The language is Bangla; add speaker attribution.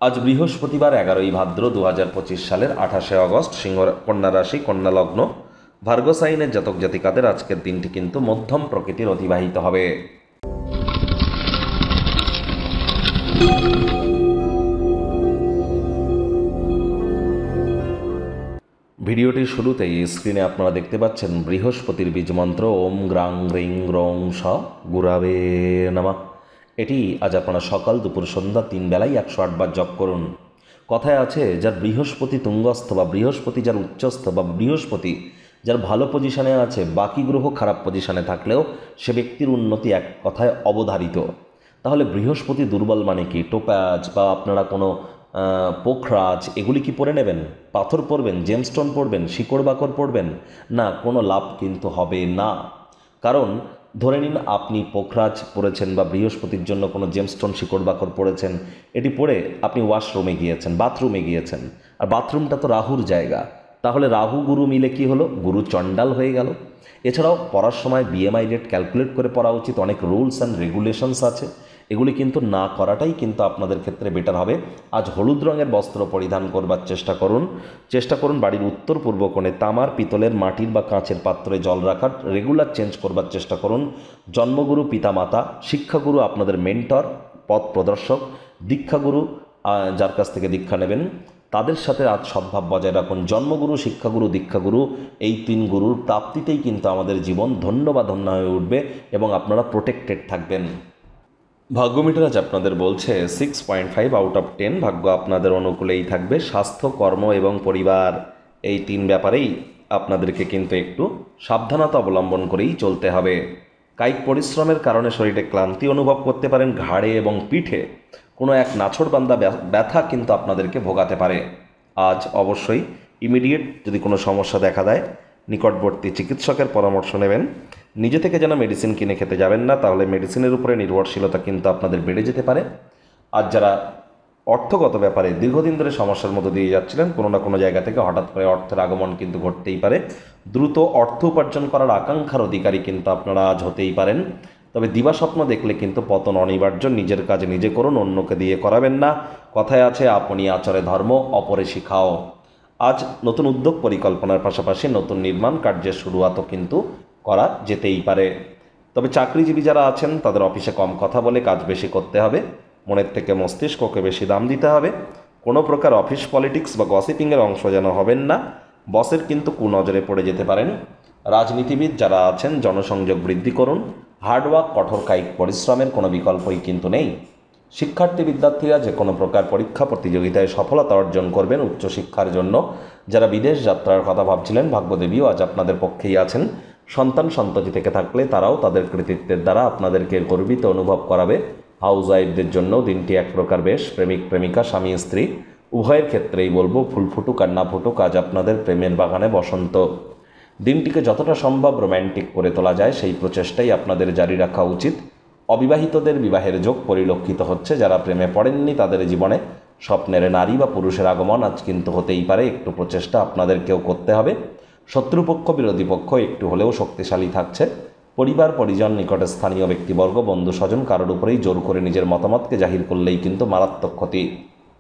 Speaker 1: আজ বৃহস্পতিবার 11ই ভাদ্র 2025 সালের 28শে অগস্ট, সিংহ কন্যা রাশি, কন্যা লগ্ন, ভার্গো সাইনের জাতক জাতিকাদের আজকের দিনটি কিন্তু মধ্যম প্রকৃতির অতিবাহিত হবে। ভিডিওটির শুরুতেই স্ক্রিনে আপনারা দেখতে পাচ্ছেন বৃহস্পতির বীজমন্ত্র ওম গ্রাং গ্রিং গ্রং স গুরাবে নমঃ। এটি আজ আপনারা সকাল, দুপুর, সন্ধ্যা 3 বেলায় 108 বার জপ করুন। কথায় আছে, যার বৃহস্পতি তুঙ্গস্থ বা বৃহস্পতি যার উচ্চস্থ বা বৃহস্পতি যার ভালো পজিশনে আছে, বাকি গ্রহ খারাপ পজিশনে থাকলেও সে ব্যক্তির উন্নতি এক কথায় অবধারিত। তাহলে বৃহস্পতি দুর্বল মানে কি? টোপ্যাজ বা আপনারা কোনো পোখরাজ এগুলি কি পরে নেবেন? পাথর পরবেন, জেমস্টোন পরবেন, শিকড় বাকড় পরবেন? না, কোনো লাভ কিন্তু হবে না। কারণ ধরে নিন আপনি পোখরাজ পরেছেন বা বৃহস্পতির জন্য কোনো জেমস্টোন শিকড় বাকড় পরেছেন, এটি পরে আপনি ওয়াশরুমে গিয়েছেন, বাথরুমে গিয়েছেন, আর বাথরুমটা তো রাহুর জায়গা। তাহলে রাহু গুরু মিলে কি হলো? গুরু চণ্ডাল হয়ে গেল। এছাড়াও পড়ার সময় বিএমআই রেট ক্যালকুলেট করে পড়া উচিত। অনেক রুলস অ্যান্ড রেগুলেশনস আছে, এগুলি কিন্তু না করাটাই কিন্তু আপনাদের ক্ষেত্রে বেটার হবে। আজ হলুদ রঙের বস্ত্র পরিধান করবার চেষ্টা করুন। বাড়ির উত্তর পূর্ব কোণে তামার, পিতলের, মাটির বা কাঁচের পাত্রে জল রাখার রেগুলার চেঞ্জ করবার চেষ্টা করুন। জন্মগুরু, পিতামাতা, শিক্ষাগুরু, আপনাদের মেন্টর, পথ প্রদর্শক, দীক্ষাগুরু, যার কাছ থেকে দীক্ষা নেবেন, তাদের সাথে আজ সদ্ভাব বজায় রাখুন। জন্মগুরু, শিক্ষাগুরু, দীক্ষাগুরু, এই 3 গুরুর প্রাপ্তিতেই কিন্তু আমাদের জীবন ধন্য বা ধন্য হয়ে উঠবে এবং আপনারা প্রোটেক্টেড থাকবেন। ভাগ্যমিটার আজ আপনাদের বলছে 6.5 আউট অফ 10। ভাগ্য আপনাদের অনুকূলেই থাকবে। স্বাস্থ্য, কর্ম এবং পরিবার, এই 3 ব্যাপারেই আপনাদেরকে কিন্তু একটু সাবধানতা অবলম্বন করেই চলতে হবে। কায়িক পরিশ্রমের কারণে শরীরে ক্লান্তি অনুভব করতে পারেন। ঘাড়ে এবং পিঠে কোনো এক নাছোড়বান্দা ব্যথা কিন্তু আপনাদেরকে ভোগাতে পারে। আজ অবশ্যই ইমিডিয়েট যদি কোনো সমস্যা দেখা দেয়, নিকটবর্তী চিকিৎসকের পরামর্শ নেবেন। নিজে থেকে যেন মেডিসিন কিনে খেতে যাবেন না, তাহলে মেডিসিনের উপরে নির্ভরশীলতা কিন্তু আপনাদের বেড়ে যেতে পারে। আর যারা অর্থগত ব্যাপারে দীর্ঘদিন ধরে সমস্যার মধ্যে দিয়ে যাচ্ছিলেন, কোনো না কোনো জায়গা থেকে হঠাৎ করে অর্থের আগমন কিন্তু ঘটতেই পারে। দ্রুত অর্থ উপার্জন করার আকাঙ্ক্ষার অধিকারী কিন্তু আপনারা আজ হতেই পারেন। তবে দিবাস্বপ্ন দেখলে কিন্তু পতন অনিবার্য। নিজের কাজ নিজে করুন, অন্যকে দিয়ে করাবেন না। কথায় আছে, আপনি আচরে ধর্ম, অপরে শিখাও। আজ নতুন উদ্যোগ পরিকল্পনার পাশাপাশি নতুন নির্মাণ কার্যের শুরুয়াতও কিন্তু করা যেতেই পারে। তবে চাকরিজীবী যারা আছেন, তাদের অফিসে কম কথা বলে কাজ বেশি করতে হবে। মনের থেকে মস্তিষ্ককে বেশি দাম দিতে হবে। কোনো প্রকার অফিস পলিটিক্স বা গসিপিংয়ের অংশ যেন হবেন না। বসের কিন্তু কুনজরে পড়ে যেতে পারেন। রাজনীতিবিদ যারা আছেন, জনসংযোগ বৃদ্ধি করুন। হার্ডওয়ার্ক, কঠোর কায়িক পরিশ্রমের কোনো বিকল্পই কিন্তু নেই। শিক্ষার্থী বিদ্যার্থীরা যে কোনো প্রকার পরীক্ষা প্রতিযোগিতায় সফলতা অর্জন করবেন। উচ্চশিক্ষার জন্য যারা বিদেশ যাত্রার কথা ভাবছিলেন, ভাগ্যদেবীও আজ আপনাদের পক্ষেই আছেন। সন্তান সন্ততি থেকে থাকলে তারাও তাদের কৃতিত্বের দ্বারা আপনাদেরকে গর্বিত অনুভব করাবে। হাউস ওয়াইফদের জন্য দিনটি এক প্রকার বেশ। প্রেমিক প্রেমিকা, স্বামী স্ত্রী উভয়ের ক্ষেত্রেই বলবো, ফুল ফুটুক আর না ফুটুক, আজ আপনাদের প্রেমের বাগানে বসন্ত। দিনটিকে যতটা সম্ভব রোম্যান্টিক করে তোলা যায়, সেই প্রচেষ্টাই আপনাদের জারি রাখা উচিত। অবিবাহিতদের বিবাহের যোগ পরিলক্ষিত হচ্ছে। যারা প্রেমে পড়েননি, তাদের জীবনে স্বপ্নের নারী বা পুরুষের আগমন আজ কিন্তু হতেই পারে। একটু প্রচেষ্টা আপনাদেরকেও করতে হবে। শত্রুপক্ষ, বিরোধী পক্ষ একটু হলেও শক্তিশালী থাকছে। পরিবার, পরিজন, নিকটে স্থানীয় ব্যক্তিবর্গ, বন্ধু স্বজন কারোর উপরেই জোর করে নিজের মতামতকে জাহির করলেই কিন্তু মারাত্মক ক্ষতি।